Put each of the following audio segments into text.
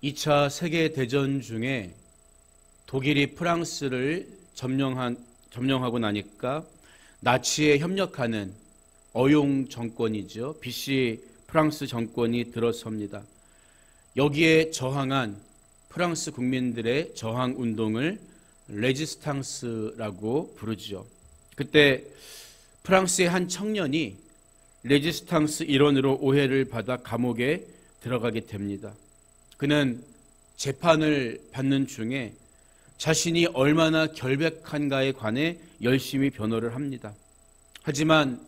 2차 세계대전 중에 독일이 프랑스를 점령하고 나니까 나치에 협력하는 어용 정권이죠. 비시 프랑스 정권이 들어섭니다. 여기에 저항한 프랑스 국민들의 저항 운동을 레지스탕스라고 부르죠. 그때 프랑스의 한 청년이 레지스탕스 일원으로 오해를 받아 감옥에 들어가게 됩니다. 그는 재판을 받는 중에 자신이 얼마나 결백한가에 관해 열심히 변호를 합니다. 하지만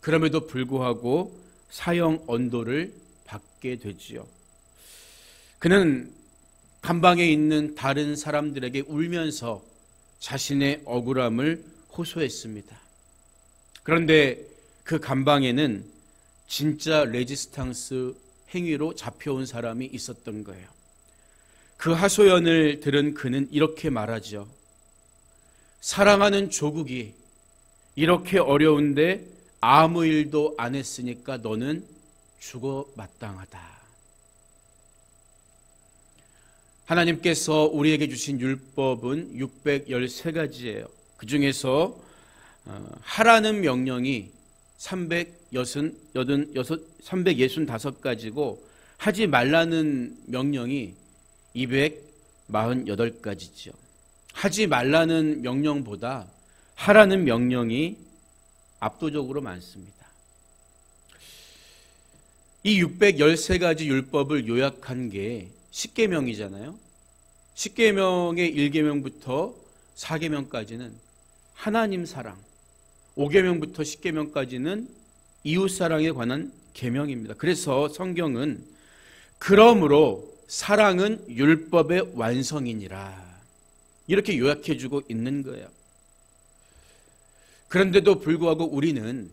그럼에도 불구하고 사형 언도를 받게 되지요. 그는 감방에 있는 다른 사람들에게 울면서 자신의 억울함을 호소했습니다. 그런데 그 감방에는 진짜 레지스탕스 행위로 잡혀온 사람이 있었던 거예요. 그 하소연을 들은 그는 이렇게 말하죠. 사랑하는 조국이 이렇게 어려운데 아무 일도 안 했으니까 너는 죽어 마땅하다. 하나님께서 우리에게 주신 율법은 613가지예요. 그 중에서 하라는 명령이 365가지고 하지 말라는 명령이 248가지죠. 하지 말라는 명령보다 하라는 명령이 압도적으로 많습니다. 이 613가지 율법을 요약한 게 10계명이잖아요. 10계명의 1계명부터 4계명까지는 하나님 사랑, 5계명부터 10계명까지는 이웃 사랑에 관한 계명입니다. 그래서 성경은 그러므로 사랑은 율법의 완성이니라 이렇게 요약해주고 있는 거예요. 그런데도 불구하고 우리는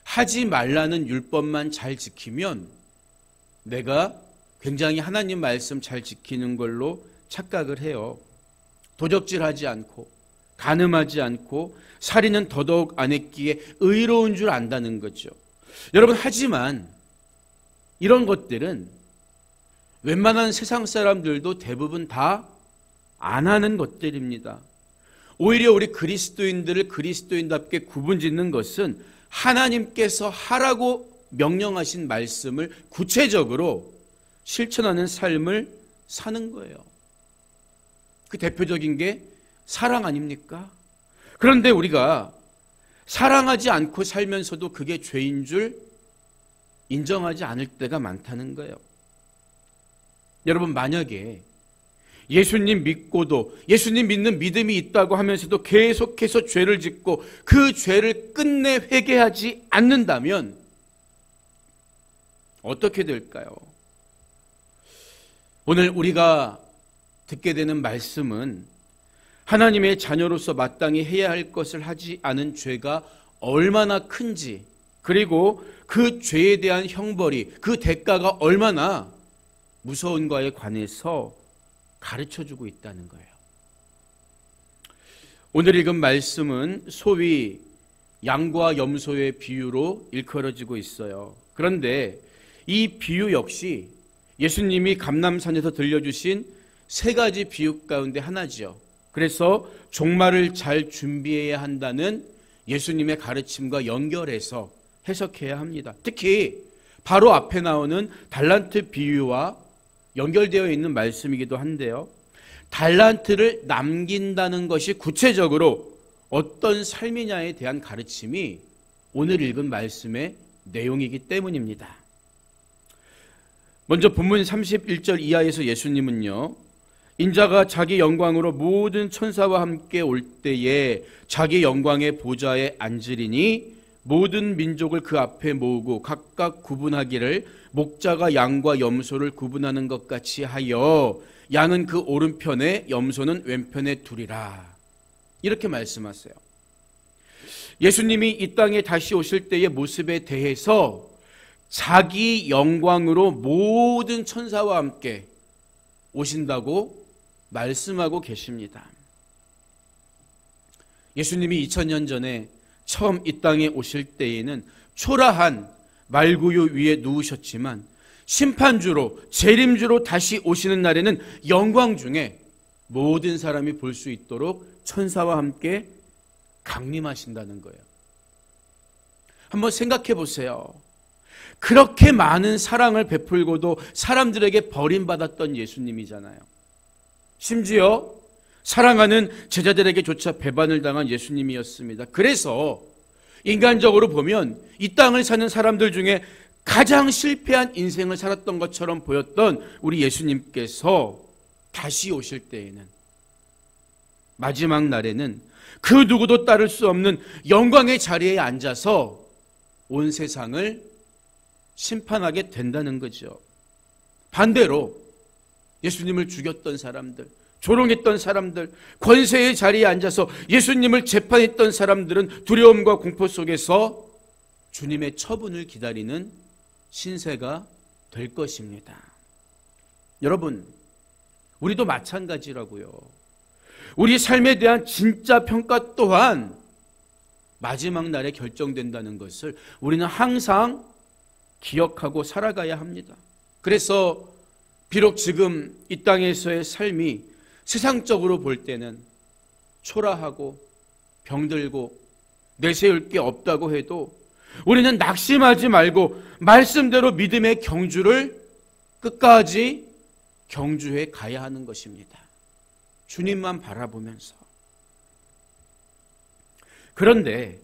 하지 말라는 율법만 잘 지키면 내가 굉장히 하나님 말씀 잘 지키는 걸로 착각을 해요. 도적질하지 않고 간음하지 않고 살인은 더더욱 안 했기에 의로운 줄 안다는 거죠. 여러분, 하지만 이런 것들은 웬만한 세상 사람들도 대부분 다 안 하는 것들입니다. 오히려 우리 그리스도인들을 그리스도인답게 구분짓는 것은 하나님께서 하라고 명령하신 말씀을 구체적으로 실천하는 삶을 사는 거예요. 그 대표적인 게 사랑 아닙니까? 그런데 우리가 사랑하지 않고 살면서도 그게 죄인 줄 인정하지 않을 때가 많다는 거예요. 여러분, 만약에 예수님 믿고도 예수님 믿는 믿음이 있다고 하면서도 계속해서 죄를 짓고 그 죄를 끝내 회개하지 않는다면 어떻게 될까요? 오늘 우리가 듣게 되는 말씀은 하나님의 자녀로서 마땅히 해야 할 것을 하지 않은 죄가 얼마나 큰지, 그리고 그 죄에 대한 형벌이, 그 대가가 얼마나 무서운가에 관해서 가르쳐주고 있다는 거예요. 오늘 읽은 말씀은 소위 양과 염소의 비유로 일컬어지고 있어요. 그런데 이 비유 역시 예수님이 감람산에서 들려주신 3가지 비유 가운데 하나지요. 그래서 종말을 잘 준비해야 한다는 예수님의 가르침과 연결해서 해석해야 합니다. 특히 바로 앞에 나오는 달란트 비유와 연결되어 있는 말씀이기도 한데요. 달란트를 남긴다는 것이 구체적으로 어떤 삶이냐에 대한 가르침이 오늘 읽은 말씀의 내용이기 때문입니다. 먼저 본문 31절 이하에서 예수님은요, 인자가 자기 영광으로 모든 천사와 함께 올 때에 자기 영광의 보좌에 앉으리니 모든 민족을 그 앞에 모으고 각각 구분하기를 목자가 양과 염소를 구분하는 것 같이 하여 양은 그 오른편에 염소는 왼편에 두리라. 이렇게 말씀하세요. 예수님이 이 땅에 다시 오실 때의 모습에 대해서 자기 영광으로 모든 천사와 함께 오신다고 말씀하고 계십니다. 예수님이 2000년 전에 처음 이 땅에 오실 때에는 초라한 말구유 위에 누우셨지만 심판주로 재림주로 다시 오시는 날에는 영광 중에 모든 사람이 볼 수 있도록 천사와 함께 강림하신다는 거예요. 한번 생각해 보세요. 그렇게 많은 사랑을 베풀고도 사람들에게 버림받았던 예수님이잖아요. 심지어 사랑하는 제자들에게조차 배반을 당한 예수님이었습니다. 그래서 인간적으로 보면 이 땅을 사는 사람들 중에 가장 실패한 인생을 살았던 것처럼 보였던 우리 예수님께서 다시 오실 때에는, 마지막 날에는 그 누구도 따를 수 없는 영광의 자리에 앉아서 온 세상을 심판하게 된다는 거죠. 반대로 예수님을 죽였던 사람들, 조롱했던 사람들, 권세의 자리에 앉아서 예수님을 재판했던 사람들은 두려움과 공포 속에서 주님의 처분을 기다리는 신세가 될 것입니다. 여러분, 우리도 마찬가지라고요. 우리 삶에 대한 진짜 평가 또한 마지막 날에 결정된다는 것을 우리는 항상 기억하고 살아가야 합니다. 그래서 비록 지금 이 땅에서의 삶이 세상적으로 볼 때는 초라하고 병들고 내세울 게 없다고 해도 우리는 낙심하지 말고 말씀대로 믿음의 경주를 끝까지 경주해 가야 하는 것입니다. 주님만 바라보면서. 그런데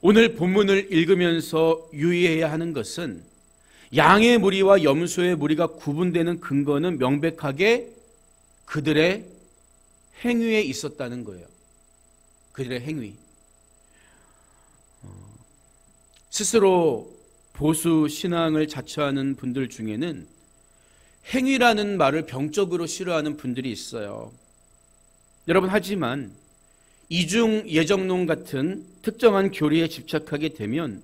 오늘 본문을 읽으면서 유의해야 하는 것은 양의 무리와 염소의 무리가 구분되는 근거는 명백하게 그들의 행위에 있었다는 거예요. 그들의 행위. 스스로 보수 신앙을 자처하는 분들 중에는 행위라는 말을 병적으로 싫어하는 분들이 있어요. 여러분, 하지만 이중 예정론 같은 특정한 교리에 집착하게 되면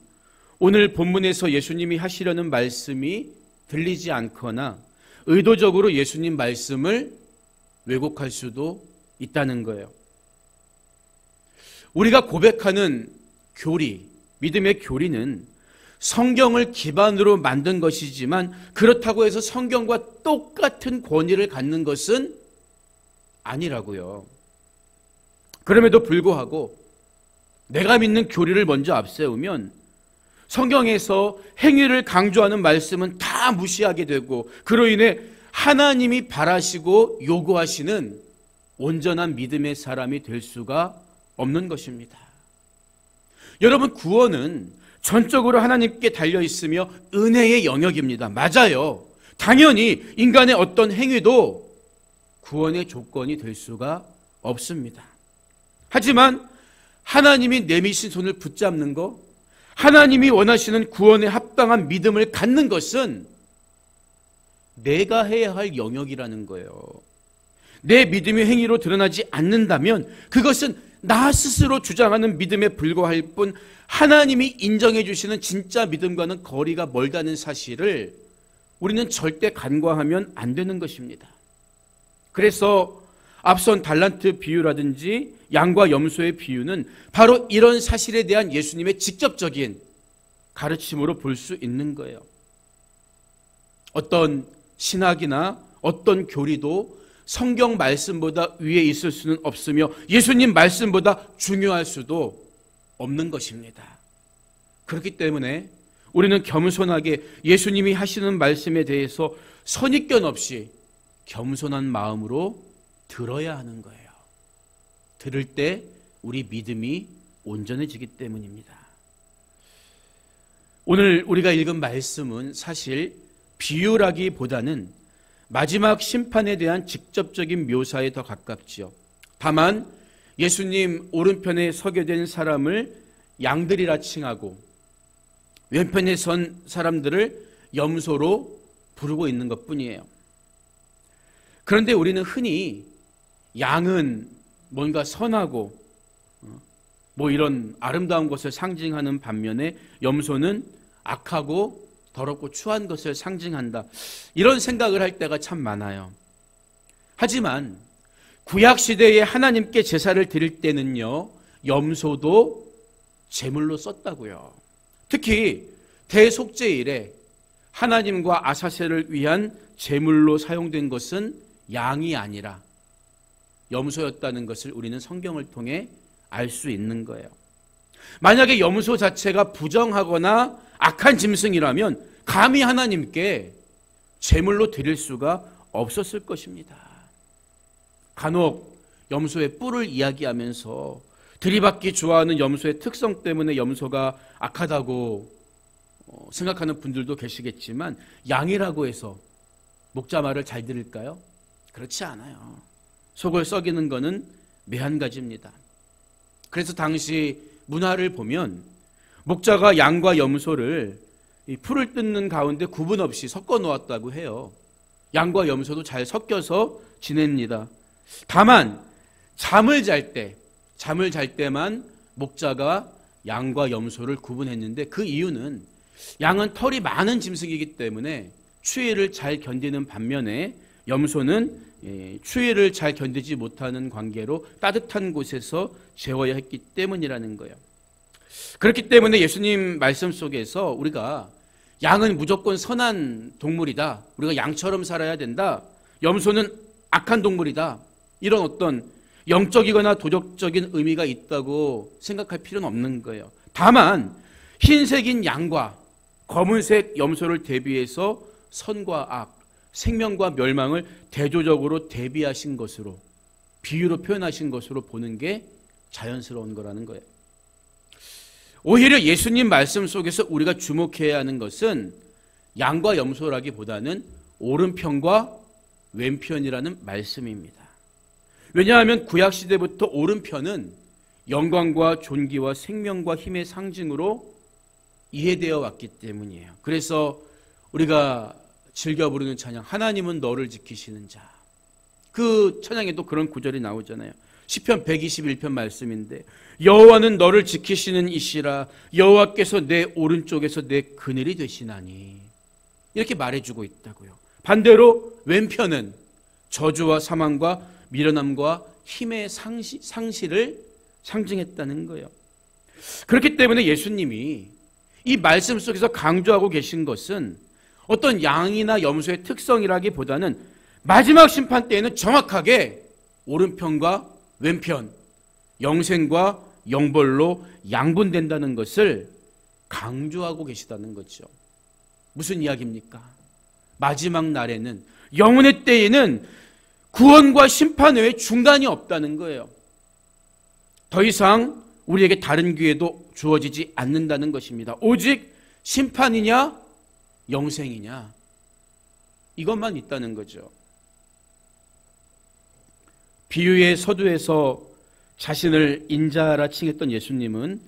오늘 본문에서 예수님이 하시려는 말씀이 들리지 않거나 의도적으로 예수님 말씀을 왜곡할 수도 있다는 거예요. 우리가 고백하는 교리, 믿음의 교리는 성경을 기반으로 만든 것이지만 그렇다고 해서 성경과 똑같은 권위를 갖는 것은 아니라고요. 그럼에도 불구하고 내가 믿는 교리를 먼저 앞세우면 성경에서 행위를 강조하는 말씀은 다 무시하게 되고 그로 인해 하나님이 바라시고 요구하시는 온전한 믿음의 사람이 될 수가 없는 것입니다. 여러분, 구원은 전적으로 하나님께 달려있으며 은혜의 영역입니다. 맞아요. 당연히 인간의 어떤 행위도 구원의 조건이 될 수가 없습니다. 하지만 하나님이 내미신 손을 붙잡는 것, 하나님이 원하시는 구원에 합당한 믿음을 갖는 것은 내가 해야 할 영역이라는 거예요. 내 믿음이 행위로 드러나지 않는다면 그것은 나 스스로 주장하는 믿음에 불과할 뿐 하나님이 인정해 주시는 진짜 믿음과는 거리가 멀다는 사실을 우리는 절대 간과하면 안 되는 것입니다. 그래서 앞선 달란트 비유라든지 양과 염소의 비유는 바로 이런 사실에 대한 예수님의 직접적인 가르침으로 볼 수 있는 거예요. 어떤 신학이나 어떤 교리도 성경 말씀보다 위에 있을 수는 없으며 예수님 말씀보다 중요할 수도 없는 것입니다. 그렇기 때문에 우리는 겸손하게 예수님이 하시는 말씀에 대해서 선입견 없이 겸손한 마음으로 들어야 하는 거예요. 들을 때 우리 믿음이 온전해지기 때문입니다. 오늘 우리가 읽은 말씀은 사실 비유라기보다는 마지막 심판에 대한 직접적인 묘사에 더 가깝지요. 다만 예수님 오른편에 서게 된 사람을 양들이라 칭하고 왼편에 선 사람들을 염소로 부르고 있는 것뿐이에요. 그런데 우리는 흔히 양은 뭔가 선하고 이런 아름다운 것을 상징하는 반면에 염소는 악하고 더럽고 추한 것을 상징한다. 이런 생각을 할 때가 참 많아요. 하지만 구약시대에 하나님께 제사를 드릴 때는요, 염소도 제물로 썼다고요. 특히 대속죄일에 하나님과 아사셀을 위한 제물로 사용된 것은 양이 아니라 염소였다는 것을 우리는 성경을 통해 알 수 있는 거예요. 만약에 염소 자체가 부정하거나 악한 짐승이라면 감히 하나님께 제물로 드릴 수가 없었을 것입니다. 간혹 염소의 뿔을 이야기하면서 들이받기 좋아하는 염소의 특성 때문에 염소가 악하다고 생각하는 분들도 계시겠지만 양이라고 해서 목자 말을 잘 들을까요? 그렇지 않아요. 속을 썩이는 것은 매한가지입니다. 그래서 당시 문화를 보면 목자가 양과 염소를 이 풀을 뜯는 가운데 구분 없이 섞어 놓았다고 해요. 양과 염소도 잘 섞여서 지냅니다. 다만 잠을 잘 때만 목자가 양과 염소를 구분했는데 그 이유는 양은 털이 많은 짐승이기 때문에 추위를 잘 견디는 반면에 염소는 추위를 잘 견디지 못하는 관계로 따뜻한 곳에서 재워야 했기 때문이라는 거예요. 그렇기 때문에 예수님 말씀 속에서 우리가 양은 무조건 선한 동물이다, 우리가 양처럼 살아야 된다, 염소는 악한 동물이다, 이런 어떤 영적이거나 도덕적인 의미가 있다고 생각할 필요는 없는 거예요. 다만 흰색인 양과 검은색 염소를 대비해서 선과 악, 생명과 멸망을 대조적으로 대비하신 것으로, 비유로 표현하신 것으로 보는 게 자연스러운 거라는 거예요. 오히려 예수님 말씀 속에서 우리가 주목해야 하는 것은 양과 염소라기보다는 오른편과 왼편이라는 말씀입니다. 왜냐하면 구약시대부터 오른편은 영광과 존귀와 생명과 힘의 상징으로 이해되어 왔기 때문이에요. 그래서 우리가 즐겨 부르는 찬양, 하나님은 너를 지키시는 자, 그 찬양에도 그런 구절이 나오잖아요. 시편 121편 말씀인데 여호와는 너를 지키시는 이시라, 여호와께서 내 오른쪽에서 내 그늘이 되시나니, 이렇게 말해주고 있다고요. 반대로 왼편은 저주와 사망과 미련함과 힘의 상실을 상징했다는 거예요. 그렇기 때문에 예수님이 이 말씀 속에서 강조하고 계신 것은 어떤 양이나 염소의 특성이라기보다는 마지막 심판 때에는 정확하게 오른편과 왼편, 영생과 영벌로 양분된다는 것을 강조하고 계시다는 거죠. 무슨 이야기입니까? 마지막 날에는, 영혼의 때에는 구원과 심판 외에 중간이 없다는 거예요. 더 이상 우리에게 다른 기회도 주어지지 않는다는 것입니다. 오직 심판이냐 영생이냐, 이것만 있다는 거죠. 비유의 서두에서 자신을 인자라 칭했던 예수님은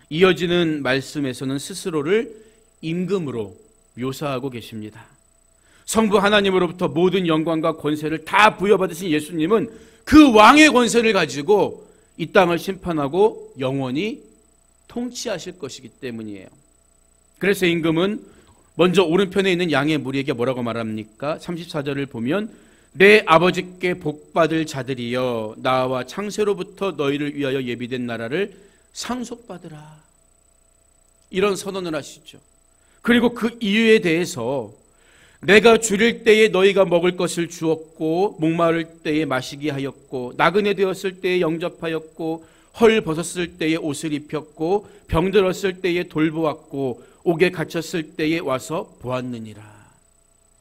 이어지는 말씀에서는 스스로를 임금으로 묘사하고 계십니다. 성부 하나님으로부터 모든 영광과 권세를 다 부여받으신 예수님은 그 왕의 권세를 가지고 이 땅을 심판하고 영원히 통치하실 것이기 때문이에요. 그래서 임금은 먼저 오른편에 있는 양의 무리에게 뭐라고 말합니까? 34절을 보면 내 아버지께 복받을 자들이여, 나와 창세로부터 너희를 위하여 예비된 나라를 상속받으라, 이런 선언을 하시죠. 그리고 그 이유에 대해서 내가 줄일 때에 너희가 먹을 것을 주었고, 목마를 때에 마시게 하였고, 나그네 되었을 때에 영접하였고, 헐 벗었을 때에 옷을 입혔고, 병들었을 때에 돌보았고, 옥에 갇혔을 때에 와서 보았느니라.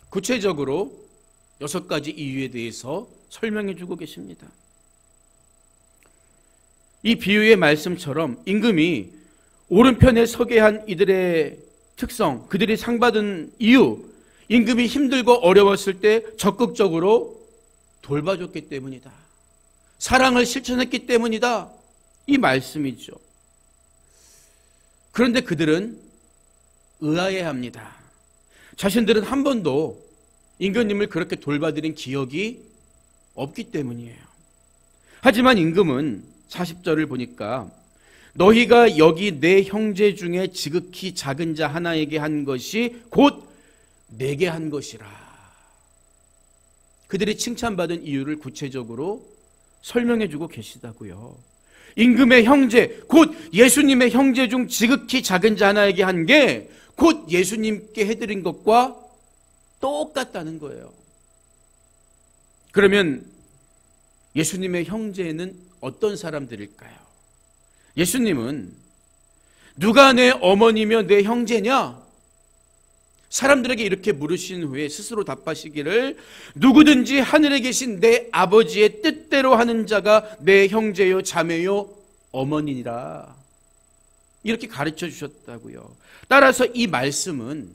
구체적으로 6가지 이유에 대해서 설명해 주고 계십니다. 이 비유의 말씀처럼 임금이 오른편에 서게 한 이들의 특성, 그들이 상받은 이유, 임금이 힘들고 어려웠을 때 적극적으로 돌봐줬기 때문이다, 사랑을 실천했기 때문이다, 이 말씀이죠. 그런데 그들은 의아해합니다. 자신들은 한 번도 임금님을 그렇게 돌봐드린 기억이 없기 때문이에요. 하지만 임금은 40절을 보니까 너희가 여기 내 형제 중에 지극히 작은 자 하나에게 한 것이 곧 내게 한 것이라. 그들이 칭찬받은 이유를 구체적으로 설명해주고 계시다고요. 임금의 형제, 곧 예수님의 형제 중 지극히 작은 자 하나에게 한 게 곧 예수님께 해드린 것과 똑같다는 거예요. 그러면 예수님의 형제는 어떤 사람들일까요? 예수님은 누가 내 어머니며 내 형제냐? 사람들에게 이렇게 물으신 후에 스스로 답하시기를 누구든지 하늘에 계신 내 아버지의 뜻대로 하는 자가 내 형제요 자매요 어머니니라. 이렇게 가르쳐 주셨다고요. 따라서 이 말씀은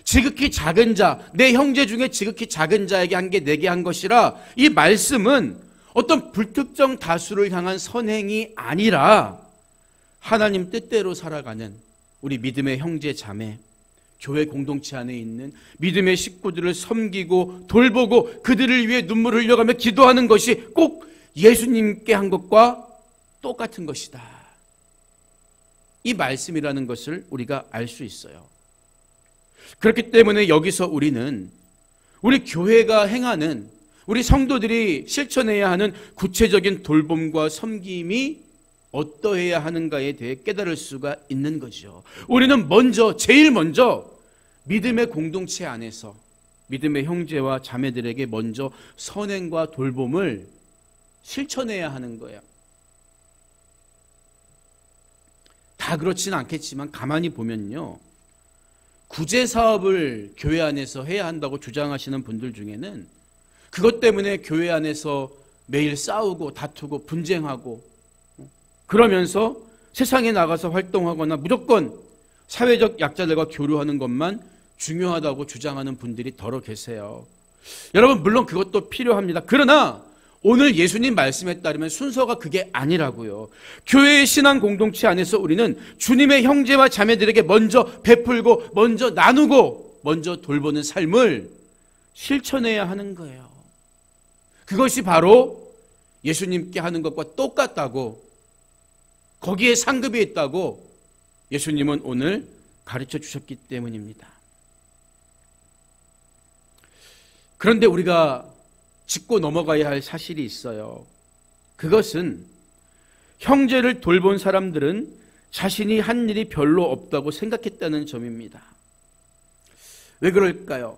지극히 작은 자, 내 형제 중에 지극히 작은 자에게 한 게 내게 한 것이라, 이 말씀은 어떤 불특정 다수를 향한 선행이 아니라 하나님 뜻대로 살아가는 우리 믿음의 형제 자매, 교회 공동체 안에 있는 믿음의 식구들을 섬기고 돌보고 그들을 위해 눈물을 흘려가며 기도하는 것이 꼭 예수님께 한 것과 똑같은 것이다. 이 말씀이라는 것을 우리가 알 수 있어요. 그렇기 때문에 여기서 우리는 우리 교회가 행하는, 우리 성도들이 실천해야 하는 구체적인 돌봄과 섬김이 어떠해야 하는가에 대해 깨달을 수가 있는 거죠. 우리는 제일 먼저 믿음의 공동체 안에서 믿음의 형제와 자매들에게 먼저 선행과 돌봄을 실천해야 하는 거예요. 다 그렇지는 않겠지만 가만히 보면요, 구제 사업을 교회 안에서 해야 한다고 주장하시는 분들 중에는 그것 때문에 교회 안에서 매일 싸우고 다투고 분쟁하고 그러면서 세상에 나가서 활동하거나 무조건 사회적 약자들과 교류하는 것만 중요하다고 주장하는 분들이 더러 계세요. 여러분, 물론 그것도 필요합니다. 그러나 오늘 예수님 말씀에 따르면 순서가 그게 아니라고요. 교회의 신앙 공동체 안에서 우리는 주님의 형제와 자매들에게 먼저 베풀고 먼저 나누고 먼저 돌보는 삶을 실천해야 하는 거예요. 그것이 바로 예수님께 하는 것과 똑같다고, 거기에 상급이 있다고 예수님은 오늘 가르쳐 주셨기 때문입니다. 그런데 우리가 짚고 넘어가야 할 사실이 있어요. 그것은 형제를 돌본 사람들은 자신이 한 일이 별로 없다고 생각했다는 점입니다. 왜 그럴까요?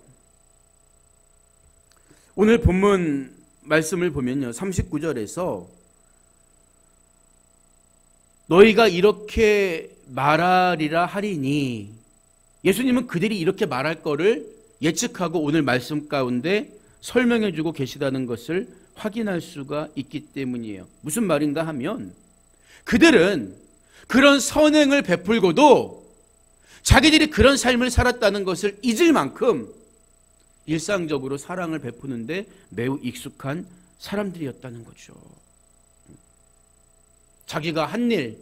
오늘 본문 말씀을 보면요, 39절에서 너희가 이렇게 말하리라 하리니, 예수님은 그들이 이렇게 말할 거를 예측하고 오늘 말씀 가운데 설명해 주고 계시다는 것을 확인할 수가 있기 때문이에요. 무슨 말인가 하면 그들은 그런 선행을 베풀고도 자기들이 그런 삶을 살았다는 것을 잊을 만큼 일상적으로 사랑을 베푸는데 매우 익숙한 사람들이었다는 거죠. 자기가 한 일,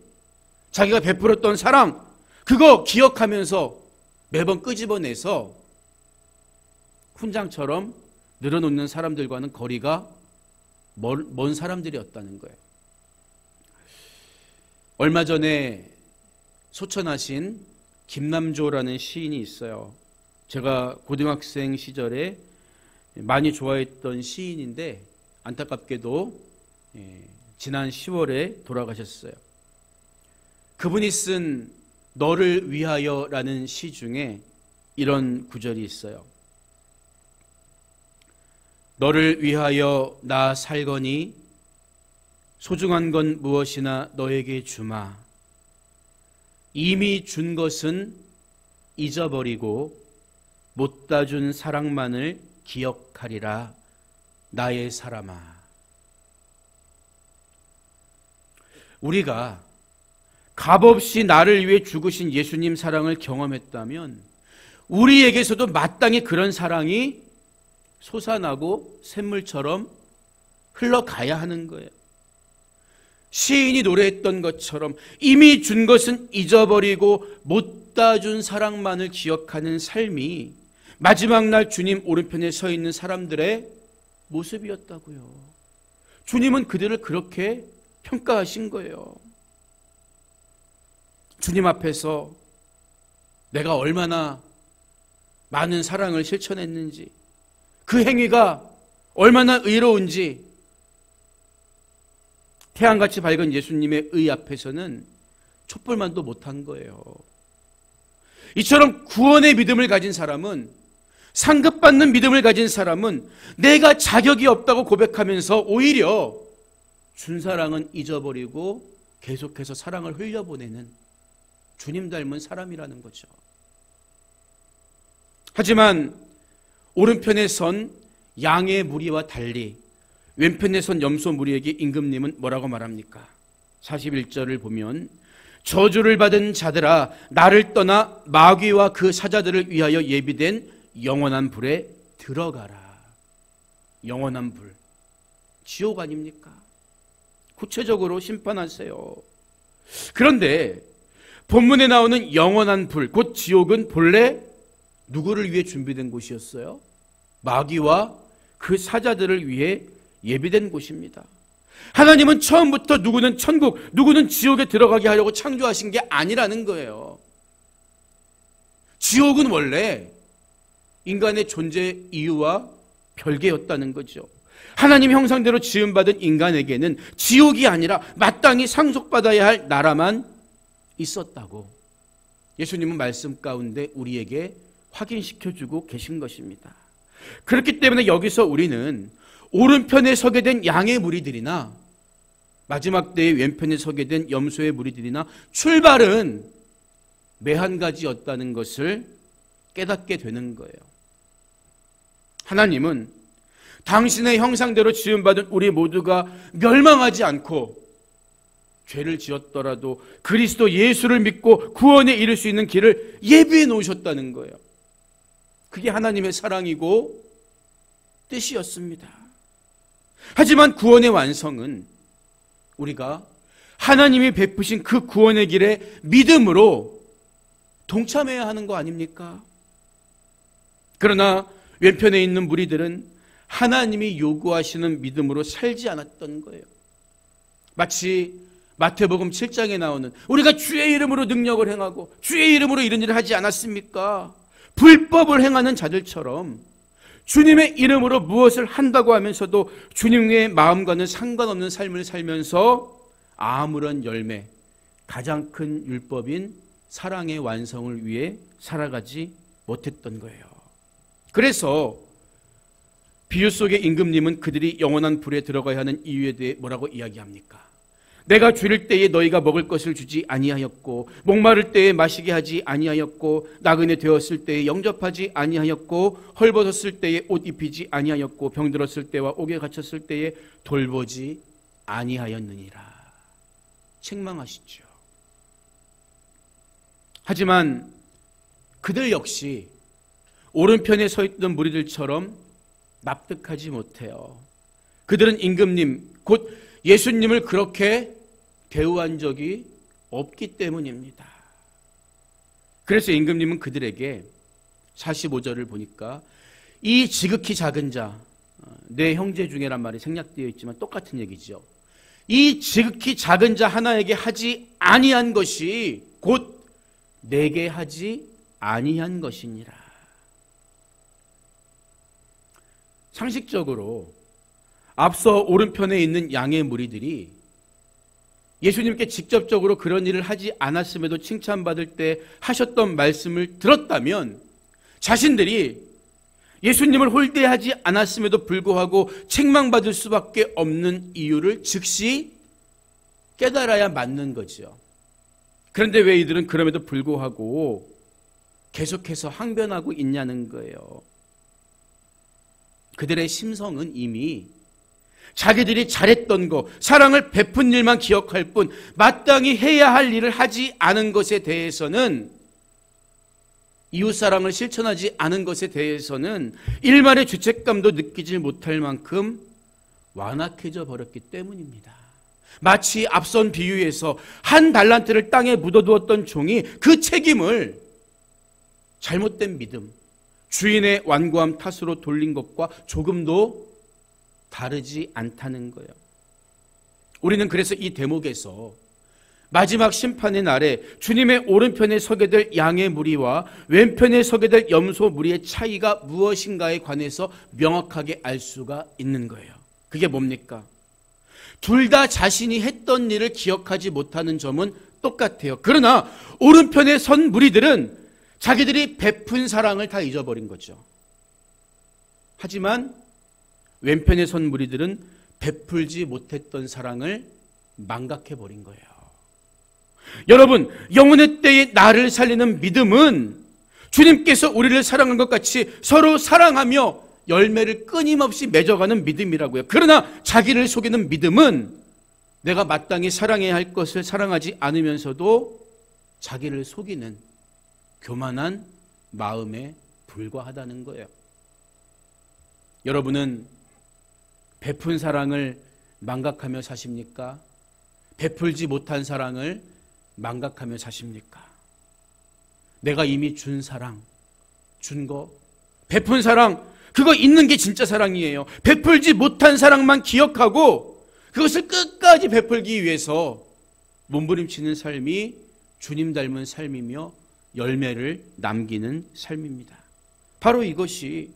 자기가 베풀었던 사랑, 그거 기억하면서 매번 끄집어내서 훈장처럼 늘어놓는 사람들과는 거리가 먼 사람들이었다는 거예요. 얼마 전에 소천하신 김남조라는 시인이 있어요. 제가 고등학생 시절에 많이 좋아했던 시인인데 안타깝게도 지난 10월에 돌아가셨어요. 그분이 쓴 너를 위하여라는 시 중에 이런 구절이 있어요. 너를 위하여 나 살거니 소중한 건 무엇이나 너에게 주마. 이미 준 것은 잊어버리고 못다 준 사랑만을 기억하리라 나의 사람아. 우리가 값없이 나를 위해 죽으신 예수님 사랑을 경험했다면 우리에게서도 마땅히 그런 사랑이 솟아나고 샘물처럼 흘러가야 하는 거예요. 시인이 노래했던 것처럼 이미 준 것은 잊어버리고 못다 준 사랑만을 기억하는 삶이 마지막 날 주님 오른편에 서 있는 사람들의 모습이었다고요. 주님은 그들을 그렇게 평가하신 거예요. 주님 앞에서 내가 얼마나 많은 사랑을 실천했는지, 그 행위가 얼마나 의로운지 태양같이 밝은 예수님의 의 앞에서는 촛불만도 못한 거예요. 이처럼 구원의 믿음을 가진 사람은, 상급받는 믿음을 가진 사람은 내가 자격이 없다고 고백하면서 오히려 준사랑은 잊어버리고 계속해서 사랑을 흘려보내는 주님 닮은 사람이라는 거죠. 하지만 오른편에 선 양의 무리와 달리 왼편에 선 염소 무리에게 임금님은 뭐라고 말합니까? 41절을 보면 저주를 받은 자들아 나를 떠나 마귀와 그 사자들을 위하여 예비된 영원한 불에 들어가라. 영원한 불, 지옥 아닙니까? 구체적으로 심판하세요. 그런데 본문에 나오는 영원한 불, 곧 지옥은 본래 누구를 위해 준비된 곳이었어요? 마귀와 그 사자들을 위해 예비된 곳입니다. 하나님은 처음부터 누구는 천국, 누구는 지옥에 들어가게 하려고 창조하신 게 아니라는 거예요. 지옥은 원래 인간의 존재 이유와 별개였다는 거죠. 하나님 형상대로 지음받은 인간에게는 지옥이 아니라 마땅히 상속받아야 할 나라만 있었다고 예수님은 말씀 가운데 우리에게 확인시켜주고 계신 것입니다. 그렇기 때문에 여기서 우리는 오른편에 서게 된 양의 무리들이나 마지막 때의 왼편에 서게 된 염소의 무리들이나 출발은 매한 가지였다는 것을 깨닫게 되는 거예요. 하나님은 당신의 형상대로 지음받은 우리 모두가 멸망하지 않고 죄를 지었더라도 그리스도 예수를 믿고 구원에 이를 수 있는 길을 예비해 놓으셨다는 거예요. 그게 하나님의 사랑이고 뜻이었습니다. 하지만 구원의 완성은 우리가 하나님이 베푸신 그 구원의 길에 믿음으로 동참해야 하는 거 아닙니까? 그러나 왼편에 있는 무리들은 하나님이 요구하시는 믿음으로 살지 않았던 거예요. 마치 마태복음 7장에 나오는 우리가 주의 이름으로 능력을 행하고 주의 이름으로 이런 일을 하지 않았습니까? 불법을 행하는 자들처럼 주님의 이름으로 무엇을 한다고 하면서도 주님의 마음과는 상관없는 삶을 살면서 아무런 열매, 가장 큰 율법인 사랑의 완성을 위해 살아가지 못했던 거예요. 그래서 비유 속의 임금님은 그들이 영원한 불에 들어가야 하는 이유에 대해 뭐라고 이야기합니까? 내가 줄일 때에 너희가 먹을 것을 주지 아니하였고 목마를 때에 마시게 하지 아니하였고 나그네 되었을 때에 영접하지 아니하였고 헐벗었을 때에 옷 입히지 아니하였고 병들었을 때와 옥에 갇혔을 때에 돌보지 아니하였느니라. 책망하시죠. 하지만 그들 역시 오른편에 서 있던 무리들처럼 납득하지 못해요. 그들은 임금님 곧 예수님을 그렇게 대우한 적이 없기 때문입니다. 그래서 임금님은 그들에게 45절을 보니까 이 지극히 작은 자, 내 형제 중에란 말이 생략되어 있지만 똑같은 얘기죠. 이 지극히 작은 자 하나에게 하지 아니한 것이 곧 내게 하지 아니한 것이니라. 상식적으로 앞서 오른편에 있는 양의 무리들이 예수님께 직접적으로 그런 일을 하지 않았음에도 칭찬받을 때 하셨던 말씀을 들었다면 자신들이 예수님을 홀대하지 않았음에도 불구하고 책망받을 수밖에 없는 이유를 즉시 깨달아야 맞는 거죠. 그런데 왜 이들은 그럼에도 불구하고 계속해서 항변하고 있냐는 거예요. 그들의 심성은 이미 자기들이 잘했던 것, 사랑을 베푼 일만 기억할 뿐 마땅히 해야 할 일을 하지 않은 것에 대해서는, 이웃사랑을 실천하지 않은 것에 대해서는 일말의 죄책감도 느끼지 못할 만큼 완악해져 버렸기 때문입니다. 마치 앞선 비유에서 한 달란트를 땅에 묻어두었던 종이 그 책임을 잘못된 믿음, 주인의 완고함 탓으로 돌린 것과 조금도 다르지 않다는 거예요. 우리는 그래서 이 대목에서 마지막 심판의 날에 주님의 오른편에 서게 될 양의 무리와 왼편에 서게 될 염소 무리의 차이가 무엇인가에 관해서 명확하게 알 수가 있는 거예요. 그게 뭡니까? 둘 다 자신이 했던 일을 기억하지 못하는 점은 똑같아요. 그러나 오른편에 선 무리들은 자기들이 베푼 사랑을 다 잊어버린 거죠. 하지만 왼편에 선 무리들은 베풀지 못했던 사랑을 망각해버린 거예요. 여러분, 영혼의 때에 나를 살리는 믿음은 주님께서 우리를 사랑한 것 같이 서로 사랑하며 열매를 끊임없이 맺어가는 믿음이라고요. 그러나 자기를 속이는 믿음은 내가 마땅히 사랑해야 할 것을 사랑하지 않으면서도 자기를 속이는 교만한 마음에 불과하다는 거예요. 여러분은 베푼 사랑을 망각하며 사십니까? 베풀지 못한 사랑을 망각하며 사십니까? 내가 이미 준 사랑, 준 거, 베푼 사랑, 그거 있는 게 진짜 사랑이에요. 베풀지 못한 사랑만 기억하고 그것을 끝까지 베풀기 위해서 몸부림치는 삶이 주님 닮은 삶이며 열매를 남기는 삶입니다. 바로 이것이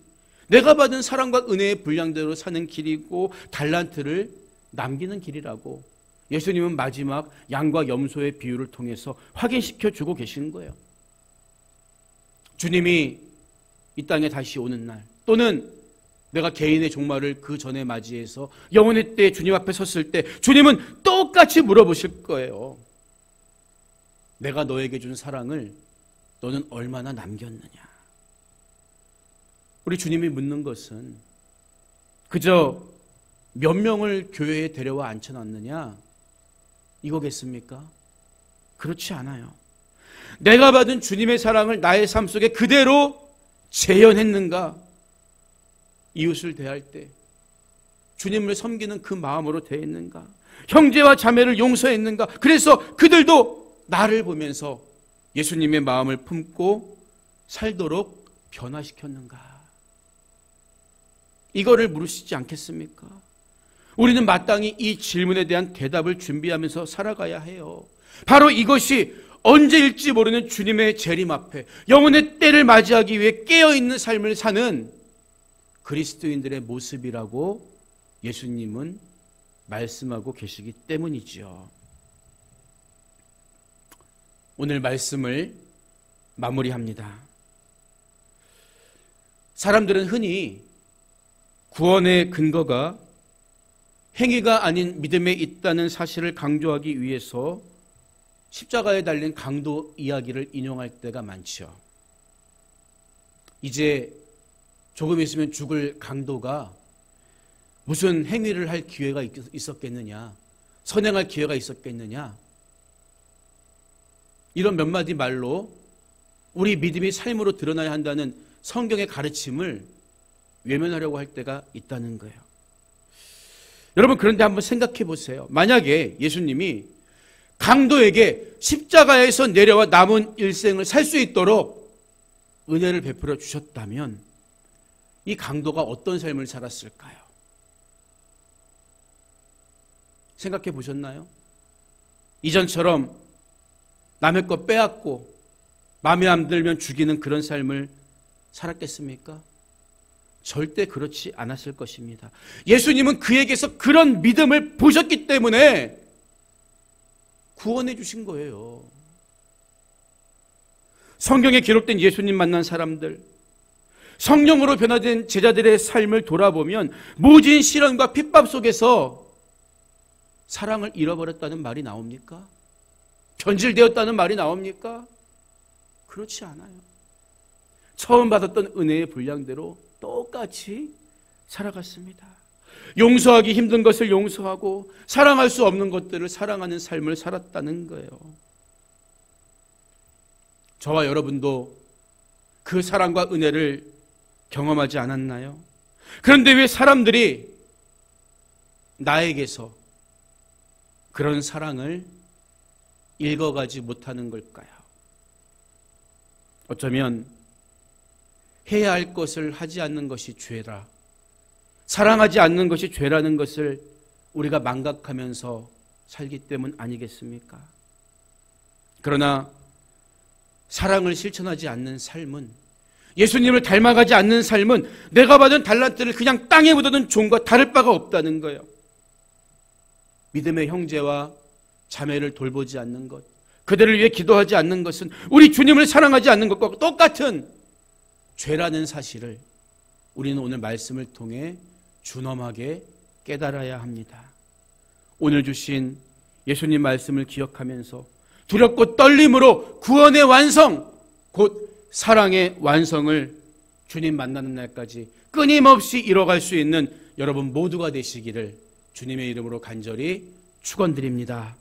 내가 받은 사랑과 은혜의 분량대로 사는 길이고 달란트를 남기는 길이라고 예수님은 마지막 양과 염소의 비유를 통해서 확인시켜 주고 계시는 거예요. 주님이 이 땅에 다시 오는 날, 또는 내가 개인의 종말을 그 전에 맞이해서 영혼의 때에 주님 앞에 섰을 때 주님은 똑같이 물어보실 거예요. 내가 너에게 준 사랑을 너는 얼마나 남겼느냐? 우리 주님이 묻는 것은 그저 몇 명을 교회에 데려와 앉혀놨느냐? 이거겠습니까? 그렇지 않아요. 내가 받은 주님의 사랑을 나의 삶 속에 그대로 재현했는가? 이웃을 대할 때 주님을 섬기는 그 마음으로 대했는가? 형제와 자매를 용서했는가? 그래서 그들도 나를 보면서 예수님의 마음을 품고 살도록 변화시켰는가? 이거를 물으시지 않겠습니까? 우리는 마땅히 이 질문에 대한 대답을 준비하면서 살아가야 해요. 바로 이것이 언제일지 모르는 주님의 재림 앞에 영혼의 때를 맞이하기 위해 깨어있는 삶을 사는 그리스도인들의 모습이라고 예수님은 말씀하고 계시기 때문이지요. 오늘 말씀을 마무리합니다. 사람들은 흔히 구원의 근거가 행위가 아닌 믿음에 있다는 사실을 강조하기 위해서 십자가에 달린 강도 이야기를 인용할 때가 많죠. 이제 조금 있으면 죽을 강도가 무슨 행위를 할 기회가 있었겠느냐, 선행할 기회가 있었겠느냐, 이런 몇 마디 말로 우리 믿음이 삶으로 드러나야 한다는 성경의 가르침을 외면하려고 할 때가 있다는 거예요. 여러분, 그런데 한번 생각해 보세요. 만약에 예수님이 강도에게 십자가에서 내려와 남은 일생을 살 수 있도록 은혜를 베풀어 주셨다면 이 강도가 어떤 삶을 살았을까요? 생각해 보셨나요? 이전처럼 남의 것 빼앗고 마음에 안 들면 죽이는 그런 삶을 살았겠습니까? 절대 그렇지 않았을 것입니다. 예수님은 그에게서 그런 믿음을 보셨기 때문에 구원해 주신 거예요. 성경에 기록된 예수님 만난 사람들, 성령으로 변화된 제자들의 삶을 돌아보면 모진 시련과 핍박 속에서 사랑을 잃어버렸다는 말이 나옵니까? 변질되었다는 말이 나옵니까? 그렇지 않아요. 처음 받았던 은혜의 분량대로 똑같이 살아갔습니다. 용서하기 힘든 것을 용서하고 사랑할 수 없는 것들을 사랑하는 삶을 살았다는 거예요. 저와 여러분도 그 사랑과 은혜를 경험하지 않았나요? 그런데 왜 사람들이 나에게서 그런 사랑을 읽어가지 못하는 걸까요? 어쩌면 해야 할 것을 하지 않는 것이 죄라, 사랑하지 않는 것이 죄라는 것을 우리가 망각하면서 살기 때문 아니겠습니까? 그러나 사랑을 실천하지 않는 삶은, 예수님을 닮아가지 않는 삶은 내가 받은 달란트를 그냥 땅에 묻어둔 종과 다를 바가 없다는 거예요. 믿음의 형제와 자매를 돌보지 않는 것, 그들을 위해 기도하지 않는 것은 우리 주님을 사랑하지 않는 것과 똑같은 죄라는 사실을 우리는 오늘 말씀을 통해 준엄하게 깨달아야 합니다. 오늘 주신 예수님 말씀을 기억하면서 두렵고 떨림으로 구원의 완성, 곧 사랑의 완성을 주님 만나는 날까지 끊임없이 이뤄갈 수 있는 여러분 모두가 되시기를 주님의 이름으로 간절히 축원드립니다.